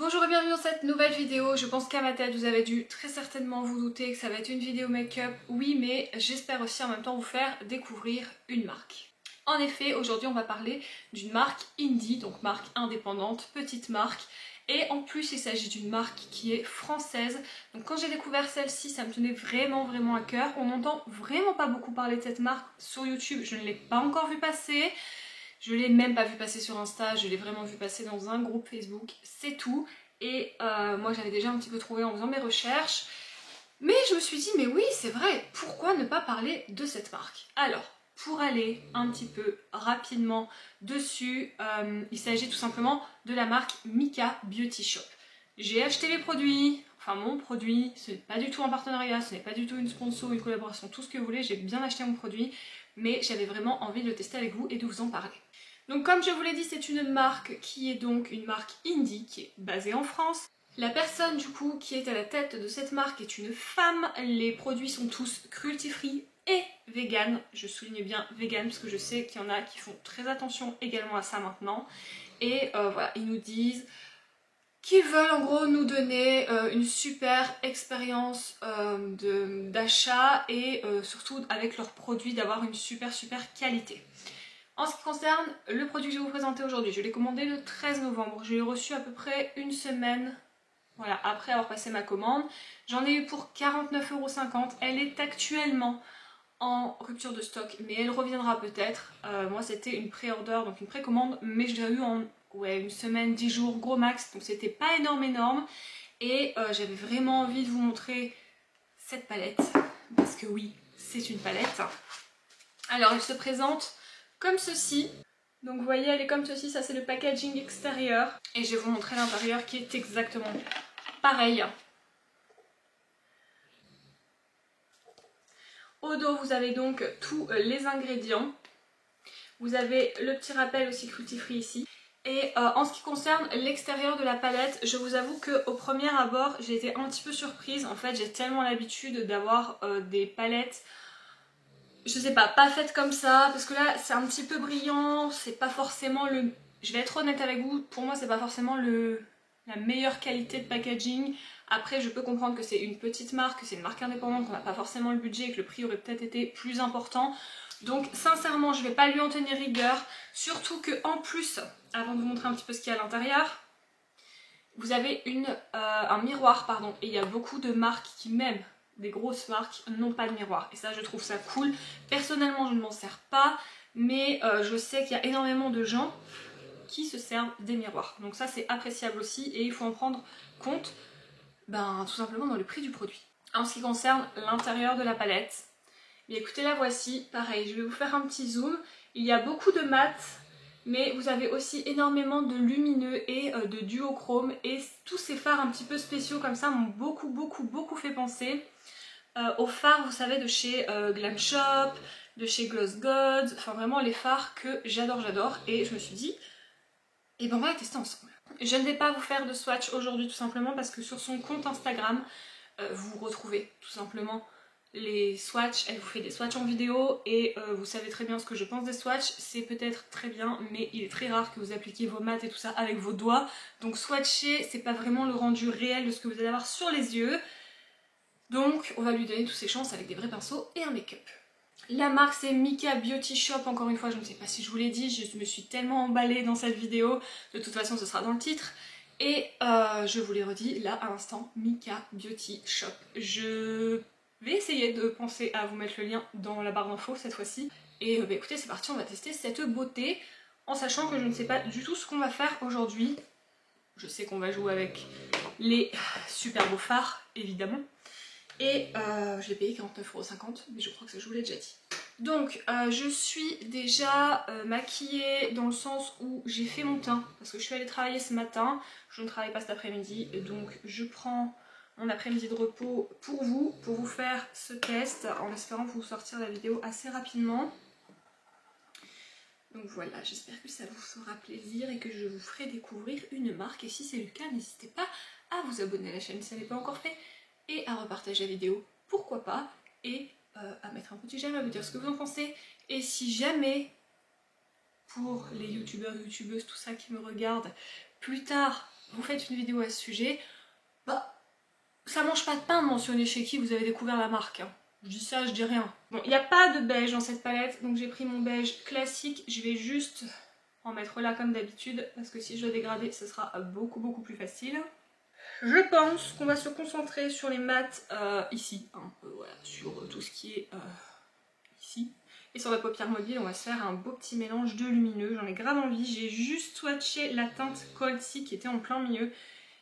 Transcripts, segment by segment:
Bonjour et bienvenue dans cette nouvelle vidéo. Je pense qu'à ma tête vous avez dû très certainement vous douter que ça va être une vidéo make-up. Oui, mais j'espère aussi en même temps vous faire découvrir une marque. En effet, aujourd'hui on va parler d'une marque indie, donc marque indépendante, petite marque. Et en plus il s'agit d'une marque qui est française. Donc quand j'ai découvert celle-ci, ça me tenait vraiment à cœur. On n'entend vraiment pas beaucoup parler de cette marque sur YouTube, je ne l'ai pas encore vue passer. Je l'ai même pas vu passer sur Insta, je l'ai vraiment vu passer dans un groupe Facebook, c'est tout. Et moi j'avais déjà un petit peu trouvé en faisant mes recherches. Mais je me suis dit, mais oui c'est vrai, pourquoi ne pas parler de cette marque? Alors, pour aller un petit peu rapidement dessus, il s'agit tout simplement de la marque Mika Beauty Shop. J'ai acheté les produits, enfin mon produit, ce n'est pas du tout un partenariat, ce n'est pas du tout une sponsor, une collaboration, tout ce que vous voulez, j'ai bien acheté mon produit, mais j'avais vraiment envie de le tester avec vous et de vous en parler. Donc comme je vous l'ai dit, c'est une marque qui est donc une marque indie, qui est basée en France. La personne du coup qui est à la tête de cette marque est une femme, les produits sont tous cruelty-free et vegan, je souligne bien vegan parce que je sais qu'il y en a qui font très attention également à ça maintenant. Et voilà, ils nous disent qu'ils veulent en gros nous donner une super expérience d'achat et surtout avec leurs produits d'avoir une super qualité. En ce qui concerne le produit que je vais vous présenter aujourd'hui, je l'ai commandé le 13 novembre, je l'ai reçu à peu près une semaine voilà, après avoir passé ma commande. J'en ai eu pour 49,50 €, elle est actuellement en rupture de stock, mais elle reviendra peut-être. Moi c'était une pré-order, donc une précommande, mais je l'ai eu en une semaine, 10 jours, gros max, donc c'était pas énorme. Et j'avais vraiment envie de vous montrer cette palette, parce que oui, c'est une palette. Alors elle se présente comme ceci. Donc vous voyez, elle est comme ceci, ça c'est le packaging extérieur. Et je vais vous montrer l'intérieur qui est exactement pareil. Au dos, vous avez donc tous les ingrédients. Vous avez le petit rappel aussi cruelty free ici. Et en ce qui concerne l'extérieur de la palette, je vous avoue qu'au premier abord, j'ai été un petit peu surprise. En fait, j'ai tellement l'habitude d'avoir des palettes, je sais pas faites comme ça, parce que là, c'est un petit peu brillant, c'est pas forcément le... Je vais être honnête avec vous, pour moi, c'est pas forcément la meilleure qualité de packaging. Après, je peux comprendre que c'est une petite marque, que c'est une marque indépendante, qu'on n'a pas forcément le budget et que le prix aurait peut-être été plus important. Donc sincèrement, je vais pas lui en tenir rigueur. Surtout que en plus, avant de vous montrer un petit peu ce qu'il y a à l'intérieur, vous avez un miroir, pardon. Et il y a beaucoup de marques qui, même des grosses marques, n'ont pas de miroir. Et ça, je trouve ça cool. Personnellement, je ne m'en sers pas. Mais je sais qu'il y a énormément de gens qui se servent des miroirs. Donc ça, c'est appréciable aussi. Et il faut en prendre compte tout simplement dans le prix du produit. En ce qui concerne l'intérieur de la palette, bien écoutez, la voici, pareil, je vais vous faire un petit zoom. Il y a beaucoup de mat, mais vous avez aussi énormément de lumineux et de duochrome. Et tous ces fards un petit peu spéciaux comme ça m'ont beaucoup fait penser aux fards, vous savez, de chez Glam Shop, de chez Gloss Gods, enfin vraiment les fards que j'adore. Et je me suis dit, et ben on va les tester ensemble. Je ne vais pas vous faire de swatch aujourd'hui tout simplement parce que sur son compte Instagram, vous retrouvez tout simplement les swatchs. Elle vous fait des swatchs en vidéo et vous savez très bien ce que je pense des swatchs. C'est peut-être très bien, mais il est très rare que vous appliquiez vos mats et tout ça avec vos doigts. Donc swatcher, c'est pas vraiment le rendu réel de ce que vous allez avoir sur les yeux. Donc on va lui donner toutes ses chances avec des vrais pinceaux et un make-up. La marque c'est Mika Beauty Shop, encore une fois je ne sais pas si je vous l'ai dit, je me suis tellement emballée dans cette vidéo, de toute façon ce sera dans le titre. Et je vous l'ai redit là à l'instant, Mika Beauty Shop. Je vais essayer de penser à vous mettre le lien dans la barre d'infos cette fois-ci. Et écoutez, c'est parti, on va tester cette beauté, en sachant que je ne sais pas du tout ce qu'on va faire aujourd'hui. Je sais qu'on va jouer avec les super beaux fards, évidemment. Et je l'ai payé 49,50 €, mais je crois que ça je vous l'ai déjà dit. Donc je suis déjà maquillée dans le sens où j'ai fait mon teint, parce que je suis allée travailler ce matin, je ne travaille pas cet après-midi, et donc je prends mon après-midi de repos pour vous faire ce test, en espérant vous sortir la vidéo assez rapidement. Donc voilà, j'espère que ça vous fera plaisir et que je vous ferai découvrir une marque, et si c'est le cas, n'hésitez pas à vous abonner à la chaîne si ça n'est pas encore fait, et à repartager la vidéo, pourquoi pas, et à mettre un petit j'aime, à me dire ce que vous en pensez. Et si jamais, pour les youtubeurs, youtubeuses, tout ça qui me regardent, plus tard, vous faites une vidéo à ce sujet, bah ça mange pas de pain de mentionner chez qui vous avez découvert la marque. Hein. Je dis ça, je dis rien. Bon, il n'y a pas de beige dans cette palette, donc j'ai pris mon beige classique. Je vais juste en mettre là comme d'habitude, parce que si je dois dégrader, ce sera beaucoup plus facile. Je pense qu'on va se concentrer sur les mats ici, hein, voilà, sur tout ce qui est ici. Et sur la paupière mobile, on va se faire un beau petit mélange de lumineux. J'en ai grave envie. J'ai juste swatché la teinte Cold Sea qui était en plein milieu.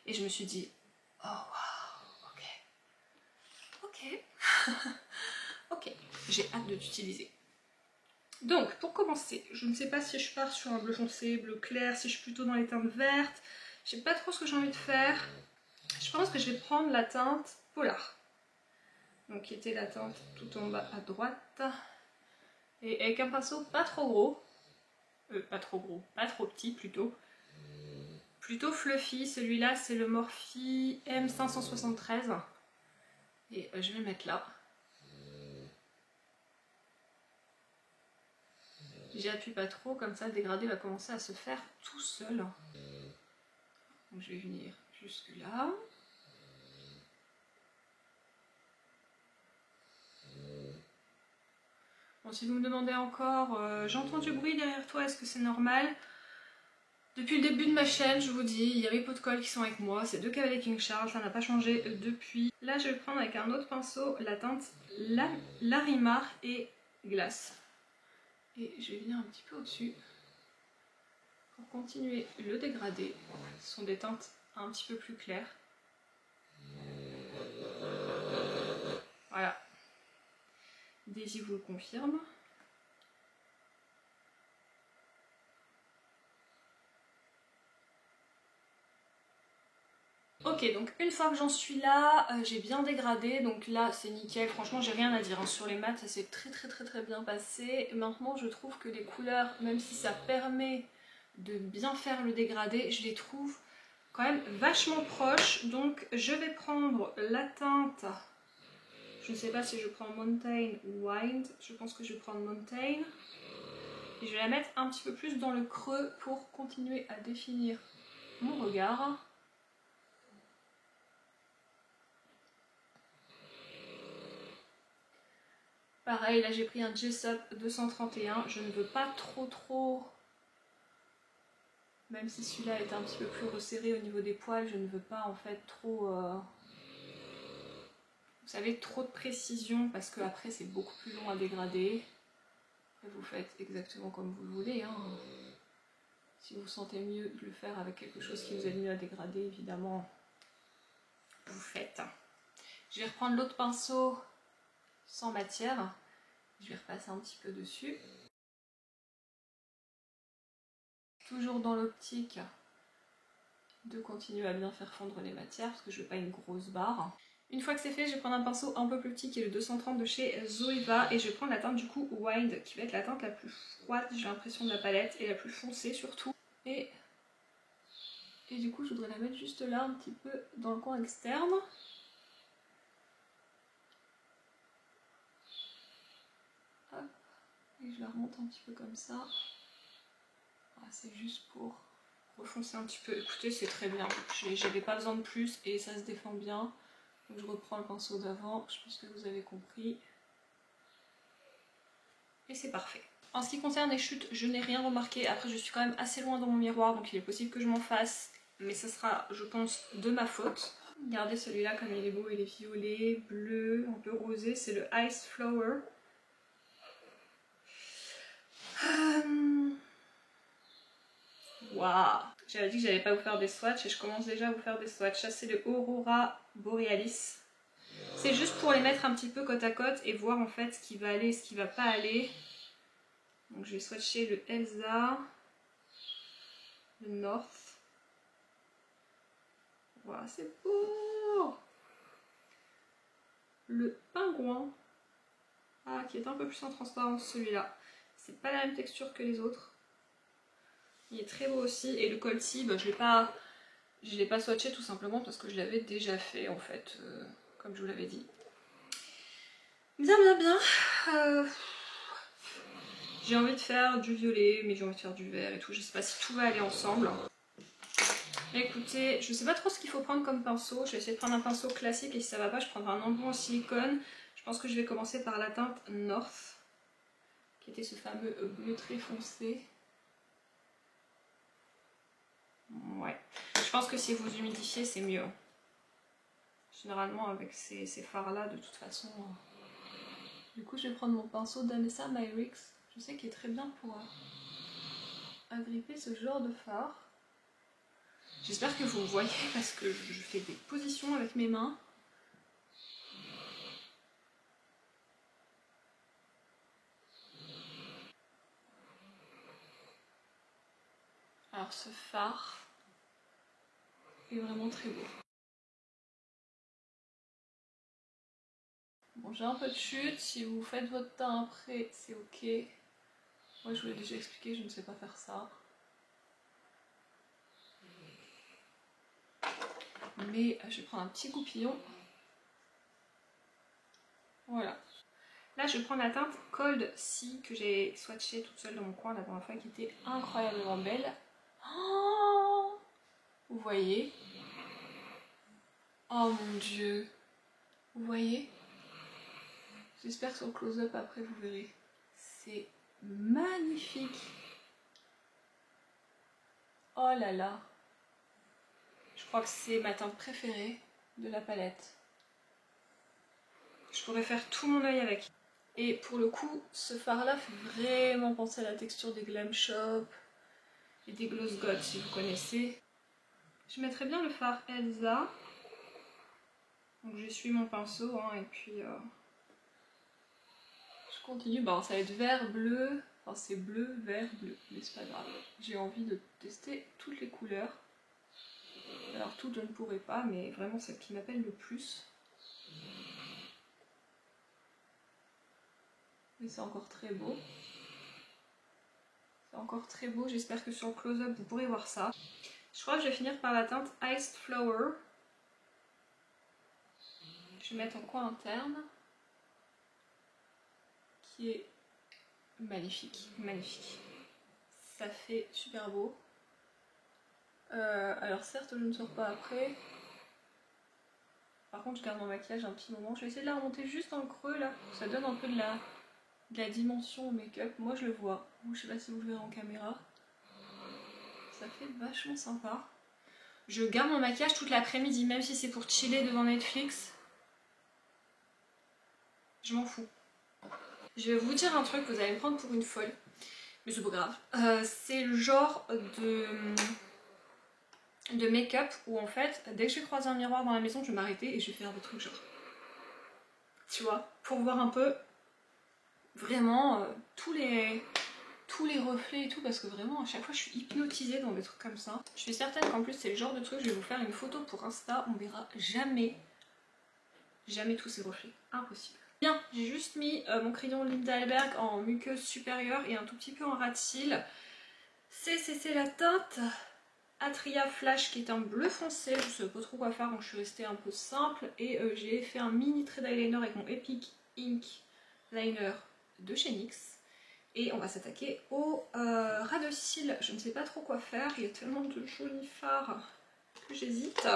Et je me suis dit, oh waouh, ok. Ok, j'ai hâte de l'utiliser. Donc, pour commencer, je ne sais pas si je pars sur un bleu foncé, bleu clair, si je suis plutôt dans les teintes vertes. Je sais pas trop ce que j'ai envie de faire. Je pense que je vais prendre la teinte Polar. Donc, qui était la teinte tout en bas à droite. Et avec un pinceau pas trop gros. Pas trop gros, pas trop petit plutôt. Plutôt fluffy. Celui-là, c'est le Morphe M573. Et je vais le mettre là. J'appuie pas trop, comme ça le dégradé va commencer à se faire tout seul. Donc je vais venir jusque là. Bon, si vous me demandez encore, j'entends du bruit derrière toi, est-ce que c'est normal? Depuis le début de ma chaîne, je vous dis, il y a mes pots de colle qui sont avec moi, c'est deux cavaliers King Charles, ça n'a pas changé depuis. Là je vais prendre avec un autre pinceau la teinte Larimar et Glace. Et je vais venir un petit peu au-dessus pour continuer le dégradé. Ce sont des teintes un petit peu plus claires. Voilà. Daisy vous le confirme. Ok, donc une fois que j'en suis là, j'ai bien dégradé, donc là c'est nickel, franchement j'ai rien à dire, hein. Sur les mats ça s'est très bien passé. Maintenant je trouve que les couleurs, même si ça permet de bien faire le dégradé, je les trouve quand même vachement proches, donc je vais prendre la teinte, je ne sais pas si je prends Mountain ou Wind, je pense que je vais prendre Mountain, et je vais la mettre un petit peu plus dans le creux pour continuer à définir mon regard. Pareil, là j'ai pris un Jessup 231, je ne veux pas trop, même si celui-là est un petit peu plus resserré au niveau des poils, je ne veux pas en fait trop, vous savez, trop de précision, parce que après c'est beaucoup plus long à dégrader. Après vous faites exactement comme vous le voulez, hein. Si vous sentez mieux de le faire avec quelque chose qui vous aide mieux à dégrader, évidemment, vous faites. Je vais reprendre l'autre pinceau sans matière. Je vais repasser un petit peu dessus. Toujours dans l'optique de continuer à bien faire fondre les matières parce que je veux pas une grosse barre. Une fois que c'est fait, je vais prendre un pinceau un peu plus petit qui est le 230 de chez Zoeva et je vais prendre la teinte du coup Wind qui va être la teinte la plus froide, j'ai l'impression, de la palette et la plus foncée surtout. Et du coup, je voudrais la mettre juste là, un petit peu dans le coin externe. Hop. Et je la remonte un petit peu comme ça. Voilà, c'est juste pour refoncer un petit peu. Écoutez, c'est très bien. J'avais pas besoin de plus et ça se défend bien. Donc je reprends le pinceau d'avant. Je pense que vous avez compris. Et c'est parfait. En ce qui concerne les chutes, je n'ai rien remarqué. Après, je suis quand même assez loin dans mon miroir, donc il est possible que je m'en fasse. Mais ce sera, je pense, de ma faute. Regardez celui-là comme il est beau. Il est violet, bleu, un peu rosé. C'est le Ice Flower. Waouh! J'avais dit que j'allais pas vous faire des swatchs et je commence déjà à vous faire des swatchs. Ça c'est le Aurora Borealis. C'est juste pour les mettre un petit peu côte à côte et voir en fait ce qui va aller et ce qui va pas aller. Donc je vais swatcher le Elsa, le North. Waouh, c'est beau! Le Pingouin. Ah, qui est un peu plus en transparence celui-là. C'est pas la même texture que les autres. Il est très beau aussi. Et le Cold Sea, bah, je l'ai pas swatché tout simplement parce que je l'avais déjà fait en fait, comme je vous l'avais dit. Bien. J'ai envie de faire du violet, mais j'ai envie de faire du vert et tout. Je sais pas si tout va aller ensemble. Écoutez, je sais pas trop ce qu'il faut prendre comme pinceau. Je vais essayer de prendre un pinceau classique et si ça va pas, je prendrai un embout en silicone. Je pense que je vais commencer par la teinte North, qui était ce fameux bleu très foncé. Ouais, je pense que si vous humidifiez, c'est mieux. Généralement, avec ces fards-là, de toute façon. Du coup, je vais prendre mon pinceau Danessa Myrix. Je sais qu'il est très bien pour agripper ce genre de fard. J'espère que vous voyez parce que je fais des positions avec mes mains. Alors ce fard est vraiment très beau. Bon, j'ai un peu de chute, si vous faites votre teint après, c'est ok. Moi je vous l'ai déjà expliqué, je ne sais pas faire ça. Mais je vais prendre un petit goupillon. Voilà. Là je vais prendre la teinte Cold Sea que j'ai swatchée toute seule dans mon coin la dernière fois qui était incroyablement belle. Oh, vous voyez? Oh mon dieu! Vous voyez? J'espère que sur le close-up après vous verrez. C'est magnifique! Oh là là! Je crois que c'est ma teinte préférée de la palette. Je pourrais faire tout mon œil avec. Et pour le coup, ce fard là fait vraiment penser à la texture des Glam Shop et des Gloss God si vous connaissez. Je mettrais bien le fard Elsa. Donc j'essuie mon pinceau hein, et puis je continue. Bon, ça va être vert, bleu. Enfin c'est bleu, vert, bleu, mais c'est pas grave. J'ai envie de tester toutes les couleurs. Alors toutes je ne pourrais pas, mais vraiment celle qui m'appelle le plus. Mais c'est encore très beau. C'est encore très beau, j'espère que sur le close-up vous pourrez voir ça. Je crois que je vais finir par la teinte Iced Flower. Je vais mettre en coin interne. Qui est magnifique, magnifique. Ça fait super beau. Alors certes je ne sors pas après. Par contre je garde mon maquillage un petit moment. Je vais essayer de la remonter juste dans le creux là. Ça donne un peu de la dimension au make-up. Moi je le vois. Je sais pas si vous le verrez en caméra. Ça fait vachement sympa. Je garde mon maquillage toute l'après-midi, même si c'est pour chiller devant Netflix. Je m'en fous. Je vais vous dire un truc, vous allez me prendre pour une folle. Mais c'est pas grave. C'est le genre de make-up où en fait, dès que je vais croiser un miroir dans la maison, je vais m'arrêter et je vais faire des trucs genre. Tu vois, pour voir un peu vraiment tous les reflets et tout, parce que vraiment à chaque fois je suis hypnotisée dans des trucs comme ça. Je suis certaine qu'en plus c'est le genre de truc, je vais vous faire une photo pour Insta, on verra jamais tous ces reflets, impossible. Bien, j'ai juste mis mon crayon Linda Hallberg en muqueuse supérieure et un tout petit peu en ras de cils. C'est la teinte Atria Flash qui est un bleu foncé, je sais pas trop quoi faire donc je suis restée un peu simple et j'ai fait un mini trait d'eyeliner avec mon Epic Ink Liner de chez NYX. Et on va s'attaquer au ras de cils, je ne sais pas trop quoi faire, il y a tellement de jolis fards que j'hésite.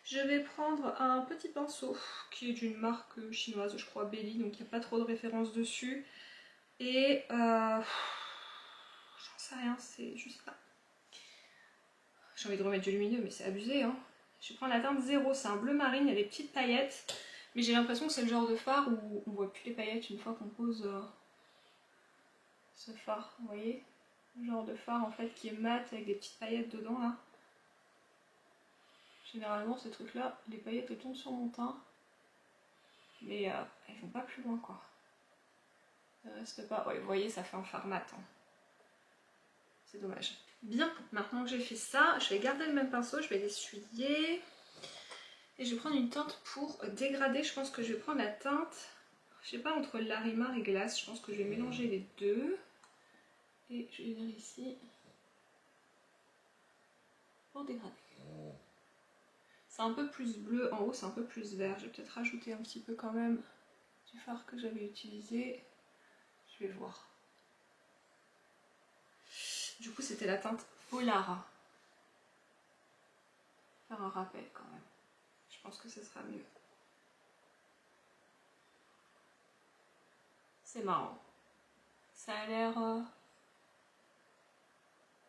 Je vais prendre un petit pinceau qui est d'une marque chinoise, je crois Belly, donc il n'y a pas trop de références dessus. Et j'en sais rien, je sais pas. J'ai envie de remettre du lumineux, mais c'est abusé. Hein. Je vais prendre la teinte 0, c'est un bleu marine, il y a des petites paillettes. Mais j'ai l'impression que c'est le genre de fard où on voit plus les paillettes une fois qu'on pose ce fard, vous voyez? Le genre de fard en fait qui est mat avec des petites paillettes dedans là. Généralement ces trucs là, les paillettes elles tombent sur mon teint. Mais elles vont pas plus loin quoi. Ça reste pas... Ouais, vous voyez ça fait un fard mat. Hein. C'est dommage. Bien, maintenant que j'ai fait ça, je vais garder le même pinceau, je vais l'essuyer. Et je vais prendre une teinte pour dégrader, je pense que je vais prendre la teinte, je sais pas, entre Larimar et Glace, je pense que je vais mélanger les deux. Et je vais venir ici pour dégrader. C'est un peu plus bleu en haut, c'est un peu plus vert. Je vais peut-être rajouter un petit peu quand même du fard que j'avais utilisé. Je vais voir. Du coup c'était la teinte Polara. un rappel quand même. Je pense que ce sera mieux. C'est marrant. Ça a l'air...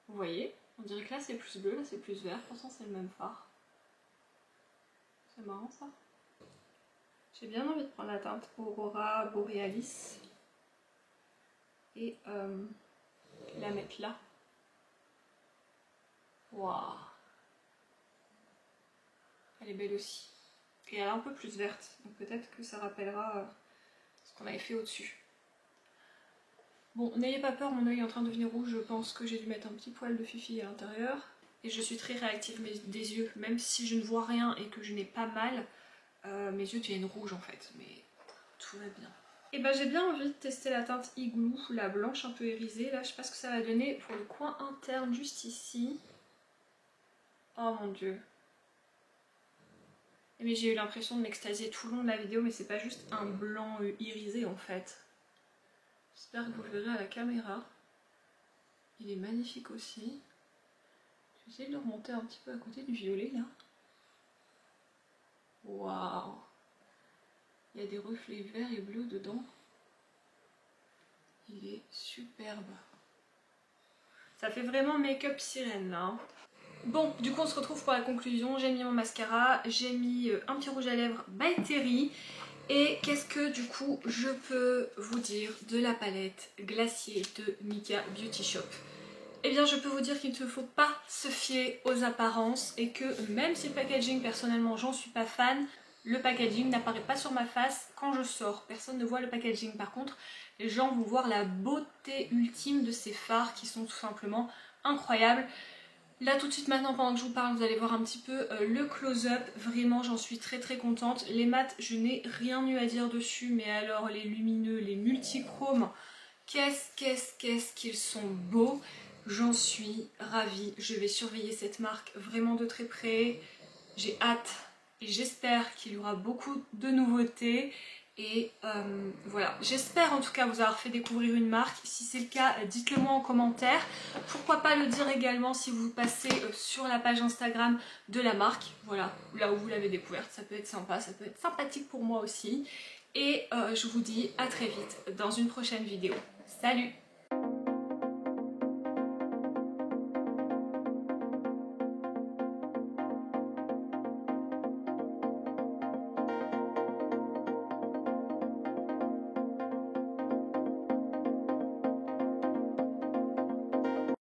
Vous voyez? On dirait que là c'est plus bleu, là c'est plus vert. Pourtant c'est le même fard. C'est marrant ça. J'ai bien envie de prendre la teinte Aurora Borealis. Et la mettre là. Waouh! Elle est belle aussi. Et elle est un peu plus verte. Donc peut-être que ça rappellera ce qu'on avait fait au-dessus. Bon, n'ayez pas peur, mon œil est en train de devenir rouge, je pense que j'ai dû mettre un petit poil de fifi à l'intérieur. Et je suis très réactive des yeux, même si je ne vois rien et que je n'ai pas mal, mes yeux deviennent rouges en fait, mais tout va bien. Et ben j'ai bien envie de tester la teinte Igloo, la blanche un peu irisée, là je sais pas ce que ça va donner pour le coin interne juste ici. Oh mon dieu. Mais j'ai eu l'impression de m'extasier tout le long de la vidéo, mais c'est pas juste un blanc irisé en fait. J'espère que vous le verrez à la caméra. Il est magnifique aussi. Je vais essayer de le remonter un petit peu à côté du violet là. Waouh! Il y a des reflets verts et bleus dedans. Il est superbe. Ça fait vraiment make-up sirène là. Hein. Bon, du coup on se retrouve pour la conclusion. J'ai mis mon mascara, j'ai mis un petit rouge à lèvres by Terry. Et qu'est-ce que du coup je peux vous dire de la palette Glacier de Mika Beauty Shop? Eh bien je peux vous dire qu'il ne faut pas se fier aux apparences et que même si le packaging personnellement j'en suis pas fan, le packaging n'apparaît pas sur ma face quand je sors. Personne ne voit le packaging. Par contre, les gens vont voir la beauté ultime de ces fards qui sont tout simplement incroyables. Là tout de suite maintenant pendant que je vous parle vous allez voir un petit peu le close-up, vraiment j'en suis très contente. Les mats je n'ai rien eu à dire dessus mais alors les lumineux, les multichromes, qu'est-ce qu'ils sont beaux. J'en suis ravie, je vais surveiller cette marque vraiment de très près, j'ai hâte et j'espère qu'il y aura beaucoup de nouveautés. Et voilà, j'espère en tout cas vous avoir fait découvrir une marque. Si c'est le cas, dites-le moi en commentaire. Pourquoi pas le dire également si vous passez sur la page Instagram de la marque. Voilà, là où vous l'avez découverte, ça peut être sympa, ça peut être sympathique pour moi aussi. Et je vous dis à très vite dans une prochaine vidéo. Salut!